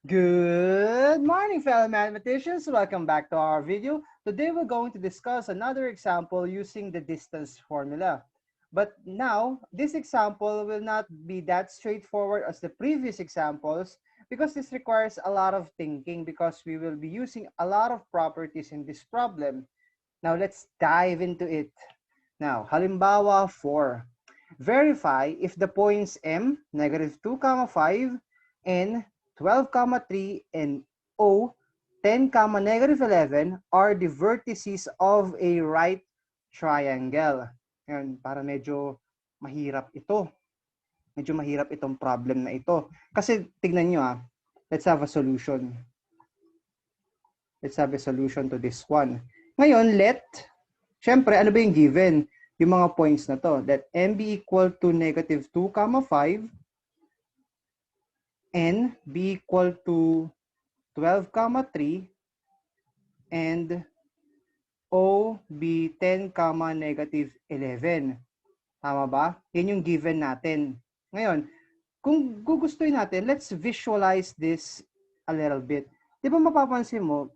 Good morning, fellow mathematicians. Welcome back to our video. Today, we're going to discuss another example using the distance formula. But now, this example will not be that straightforward as the previous examples because this requires a lot of thinking because we will be using a lot of properties in this problem. Now, let's dive into it. Now, halimbawa 4. Verify if the points M, -2, 5, N, 12, 3, and O, 10, -11 are the vertices of a right triangle. Yan, para medyo mahirap ito. Medyo mahirap itong problem na ito. Kasi tignan nyo let's have a solution. Let's have a solution to this one. Ngayon, syempre, ano ba yung given? Yung mga points na to. Let M be equal to -2, 5, N be equal to 12, 3, and O be 10, -11. Tama ba? Yan yung given natin. Ngayon, kung gugustuhin natin, let's visualize this a little bit. Di ba mapapansin mo,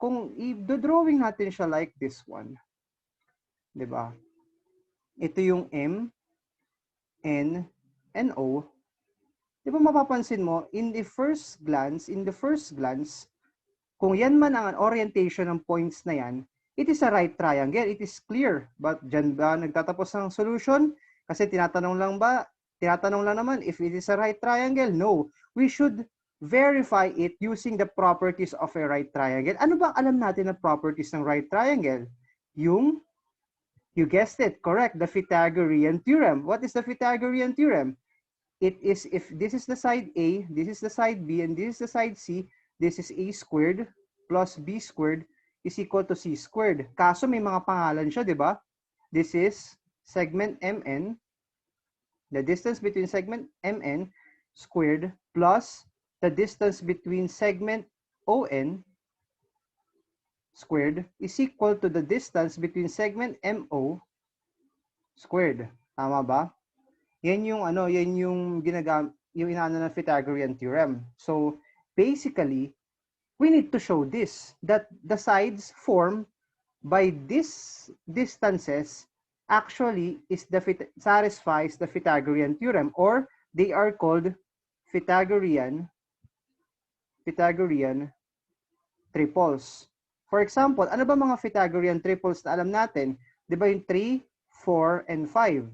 kung i-drawing natin siya like this one, di ba? Ito yung M, N, and O. Di ba mapapansin mo, in the first glance, kung yan man ang orientation ng points na yan, it is a right triangle. It is clear. But dyan ba nagtatapos ng solution? Kasi tinatanong lang naman if it is a right triangle? No. We should verify it using the properties of a right triangle. Ano ba alam natin na properties ng right triangle? You guessed it, correct, the Pythagorean theorem. What is the Pythagorean theorem? It is if this is the side A, this is the side B, and this is the side C, this is A squared plus B squared is equal to C squared. Kaso may mga pangalan siya, di ba? This is segment MN, the distance between segment MN squared plus the distance between segment ON squared is equal to the distance between segment MO squared. Tama ba? Yan yung yung inaano ng Pythagorean theorem. So, basically, we need to show this, that the sides formed by these distances actually satisfies the Pythagorean theorem, or they are called Pythagorean triples. For example, ano ba mga Pythagorean triples na alam natin? Di ba yung 3, 4, and 5?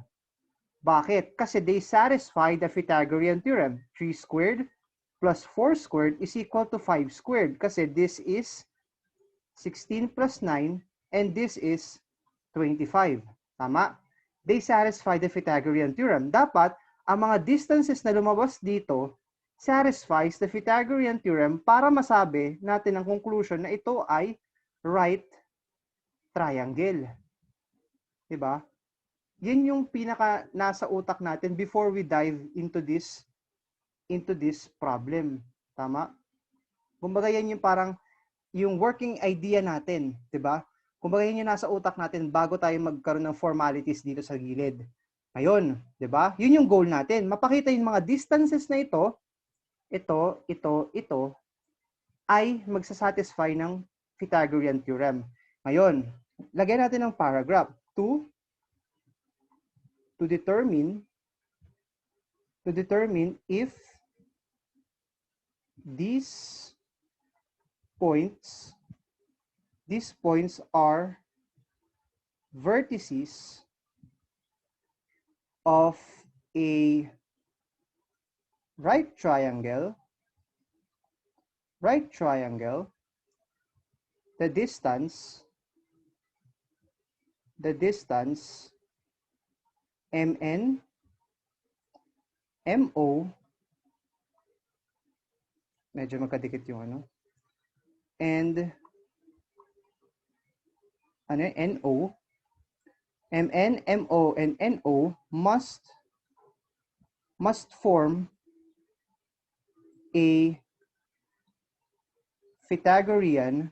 Bakit? Kasi they satisfy the Pythagorean theorem. 3 squared plus 4 squared is equal to 5 squared. Kasi this is 16 plus 9 and this is 25. Tama? They satisfy the Pythagorean theorem. Dapat, ang mga distances na lumabas dito satisfies the Pythagorean theorem para masabi natin ang conclusion na ito ay right triangle. Diba? Yan yung pinaka nasa utak natin before we dive into this problem. Tama? Kumbaga yan yung parang yung working idea natin, 'di ba? Kumbaga yan yung nasa utak natin bago tayo magkaroon ng formalities dito sa gilid. Ngayon, 'di ba? Yun yung goal natin. Mapakita yung mga distances na ito ay magsasatisfy ng Pythagorean theorem. Ngayon, lagyan natin ng paragraph. To determine if these points are vertices of a right triangle, the distance MN, MO, medyo magkadikit yung ano, and NO, MN, MO, and NO must form a Pythagorean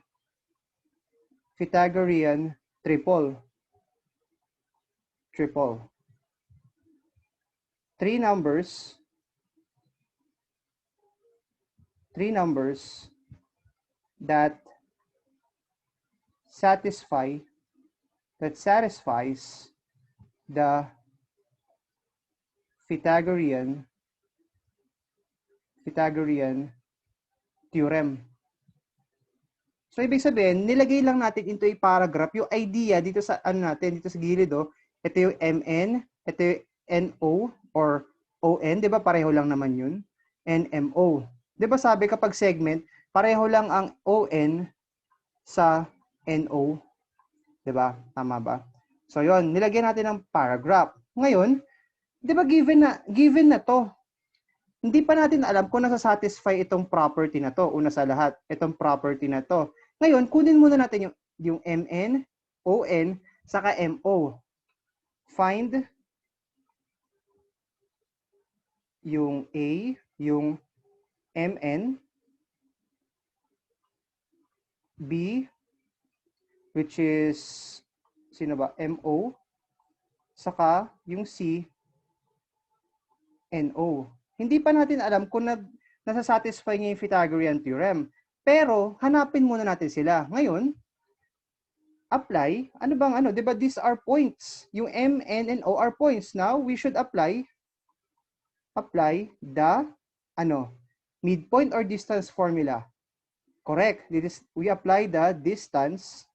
triple. Three numbers three numbers that satisfies the Pythagorean theorem. So ibig sabihin, nilagay lang natin into a paragraph yung idea dito sa dito sa gilid Ito yung MN, ito yung NO or ON, 'di ba? Pareho lang naman 'yun. NMO. 'Di ba sabi kapag segment, pareho lang ang ON sa NO, 'di ba? Tama ba? So 'yon, nilagyan natin ng paragraph. Ngayon, 'di ba given na 'to. Hindi pa natin alam kung nasa-satisfy itong property na 'to. Una sa lahat, itong property na 'to. Ngayon, kunin muna natin yung MN, ON, saka MO. Find yung A, yung MN, B, which is, sino ba? MO, saka yung C, NO. Hindi pa natin alam kung nasa-satisfy niya yung Pythagorean theorem. Pero, hanapin muna natin sila. Ngayon, apply. Ano bang ano? Diba these are points. Yung M, N, and O are points. Now, we should apply the midpoint or distance formula. Correct. We apply the distance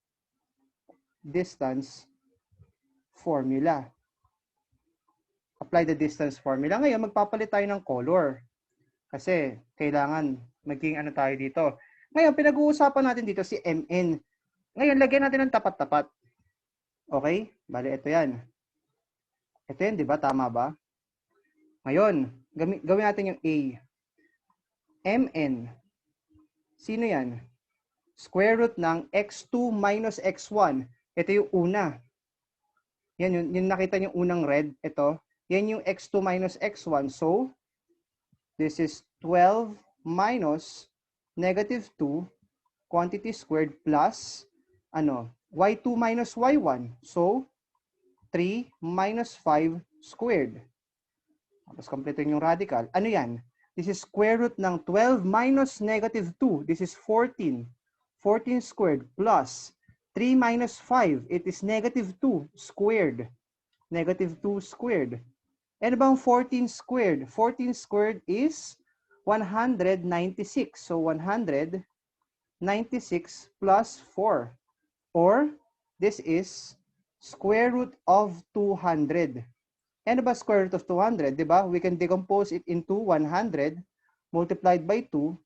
formula. Apply the distance formula. Ngayon, magpapalit tayo ng color. Kasi, kailangan maging tayo dito. Ngayon, pinag-uusapan natin dito si MN. Ngayon, lagyan natin ng tapat-tapat. Okay? Bale, ito yan. Ito yan, di ba? Tama ba? Ngayon, gawin natin yung A. MN. Sino yan? Square root ng x2 minus x1. Ito yung una. Yan, yung nakita niyo unang red. Ito. Yan yung x2 minus x1. So, this is 12 minus negative 2 quantity squared plus y2 minus y1. So, 3 minus 5 squared. Tapos kompletuhin yung radical. Ano yan? This is square root ng 12 minus negative 2. This is 14. 14 squared plus 3 minus 5. It is negative 2 squared. Negative 2 squared. Ano bang 14 squared? 14 squared is 196. So, 196 plus 4. Or, this is square root of 200. Ano ba square root of 200? Diba? We can decompose it into 100 multiplied by 2.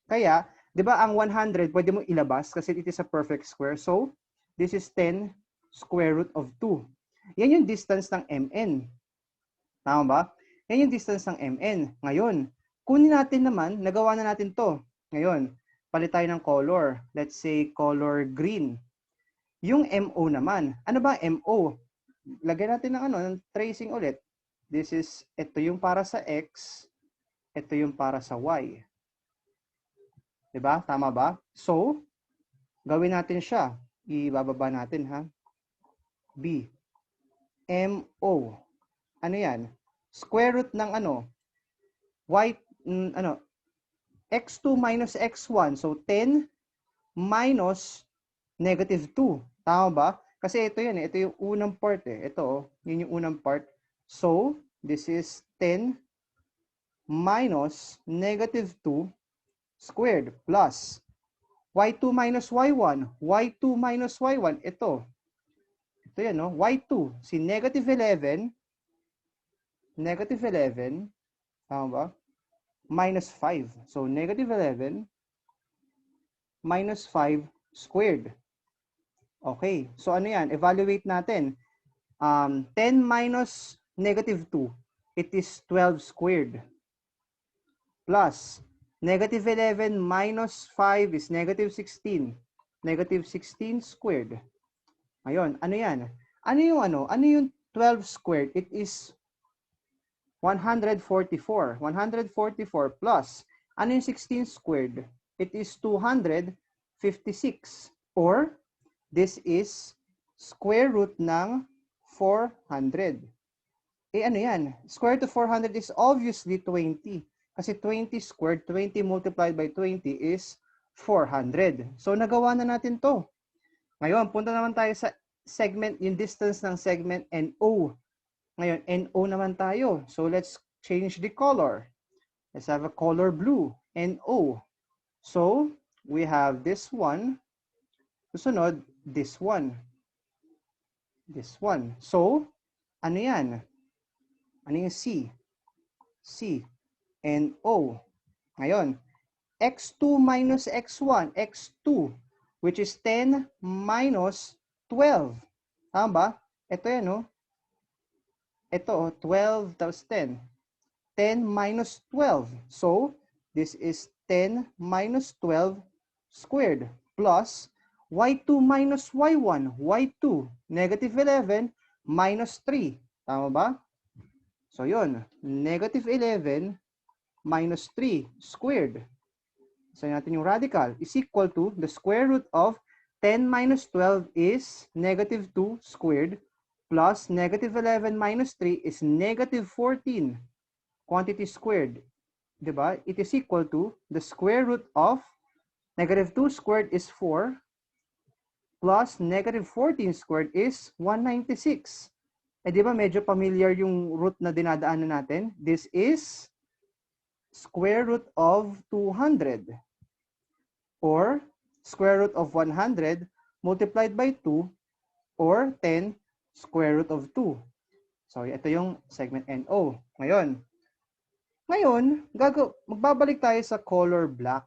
Kaya, diba ang 100, pwede mo ilabas kasi it is a perfect square. So, this is 10 square root of 2. Yan yung distance ng MN. Tama ba? Yan yung distance ng MN. Ngayon, kunin natin naman, nagawa na natin to. Ngayon, palit tayo ng color. Let's say color green. Yung MO naman. Ano ba MO? Lagyan natin ng tracing ulit. Ito yung para sa X, ito yung para sa Y. Diba? Tama ba? So, gawin natin siya. Ibababa natin, ha? B. MO. Ano yan? Square root ng x2 minus x1. So, 10 minus negative 2. Tama ba? Kasi ito yan, ito yung unang part Ito, yun yung unang part. So, this is 10 minus negative 2 squared plus y2 minus y1. y2 minus y1, ito. Ito yan, no? y2, si negative 11, tama ba? Minus 5. So, negative 11 minus 5 squared. Okay. So, ano yan? Evaluate natin. 10 minus negative 2. It is 12 squared. Plus, negative 11 minus 5 is negative 16. Negative 16 squared. Ngayon, ano yan? Ano yung 12 squared? It is 144. 144 plus, ano yung 16 squared? It is 256. Or, this is square root ng 400. Ano yan? Square root of 400 is obviously 20. Kasi 20 squared, 20 multiplied by 20 is 400. So, nagawa na natin to. Ngayon, punta naman tayo sa segment, yung distance ng segment NO. Ngayon, NO naman tayo. So, let's change the color. Let's have a color blue, NO. So, we have this one. Susunod, this one. This one. So, ano yan? Ano yung C? C. NO. Ngayon, x2 minus x1, x2, which is 10 minus 12. Tama ba? Ito yan, no? Ito, 12 tapos 10. 10 minus 12. So, this is 10 minus 12 squared plus y2 minus y1, y2, negative 11 minus 3. Tama ba? So, yun. Negative 11 minus 3 squared. So, natin yung radical is equal to the square root of 10 minus 12 is negative 2 squared plus negative 11 minus 3 is negative 14 quantity squared. Diba? It is equal to the square root of negative 2 squared is 4 plus negative 14 squared is 196. Eh, di ba medyo familiar yung root na dinadaanan natin? This is square root of 200 or square root of 100 multiplied by 2 or 10 square root of 2. So, ito yung segment NO. Ngayon, magbabalik tayo sa color black.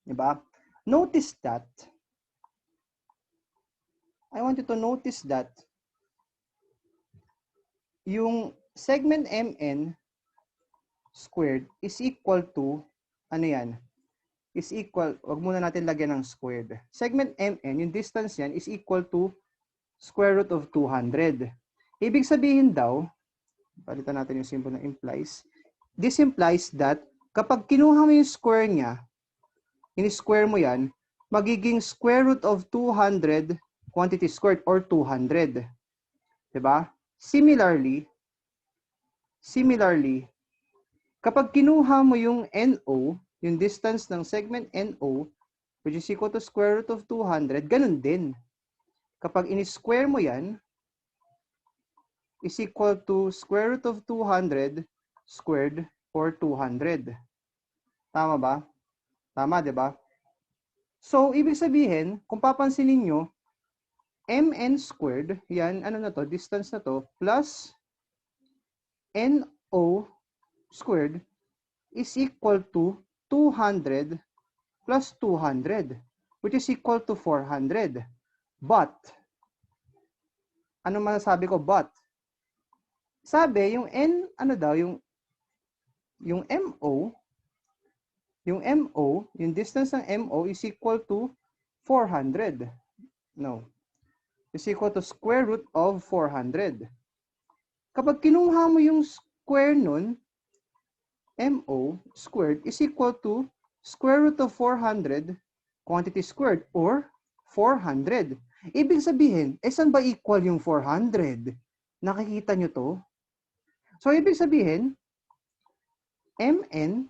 Diba? Notice that, I want you to notice that yung segment MN squared is equal to, ano yan? Is equal, wag muna natin lagyan ng squared. Segment MN, yung distance yan, is equal to square root of 200. Ibig sabihin daw, palitan natin yung symbol na implies. This implies that kapag kinuha mo yung square niya, in-square mo yan, magiging square root of 200 quantity squared or 200. Diba? Similarly, kapag kinuha mo yung NO, yung distance ng segment NO, which is equal to square root of 200, ganun din. Kapag in-square mo yan, is equal to square root of 200 squared or 200. Tama ba? Tama, di ba? So, ibig sabihin, kung papansinin nyo, mn squared, yan, ano na to, distance na to, plus no squared is equal to 200 plus 200, which is equal to 400. But, ano masasabi ko but? Sabi, yung n, ano daw, yung MO, yung distance ng MO is equal to 400. No. Is equal to square root of 400. Kapag kinuha mo yung square nun, MO squared is equal to square root of 400 quantity squared or 400. Ibig sabihin, saan ba equal yung 400? Nakikita nyo to? So, ibig sabihin, mn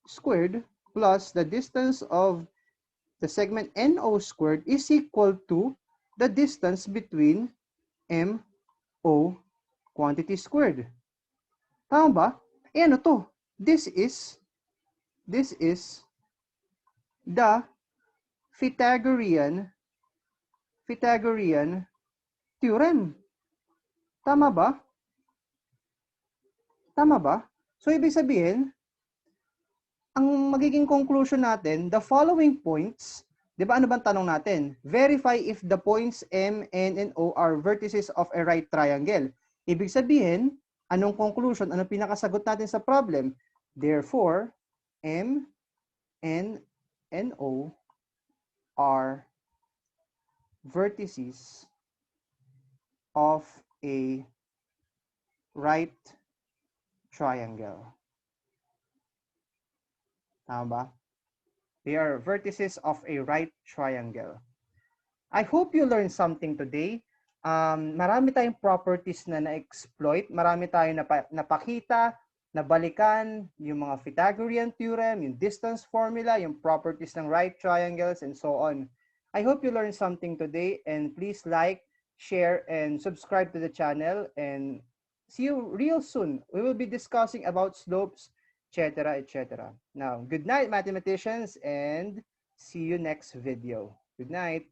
squared plus the distance of the segment NO squared is equal to the distance between MO quantity squared. Tama ba? Eh ano to? This is the Pythagorean theorem. Tama ba? Tama ba? So, ibig sabihin, ang magiging conclusion natin, the following points, di ba ano bang tanong natin? Verify if the points M, N, and O are vertices of a right triangle. Ibig sabihin, anong conclusion? Anong pinakasagot natin sa problem? Therefore, M, N, and O are vertices of a right triangle. Tama ba? They are vertices of a right triangle. I hope you learned something today. Marami tayong properties na na-exploit. Marami tayong napakita nabalikan yung mga Pythagorean theorem, yung distance formula, yung properties ng right triangles, and so on. I hope you learned something today, and please like, share, and subscribe to the channel, and see you real soon. We will be discussing about slopes, etc., etc. Now, good night, mathematicians, and see you next video. Good night.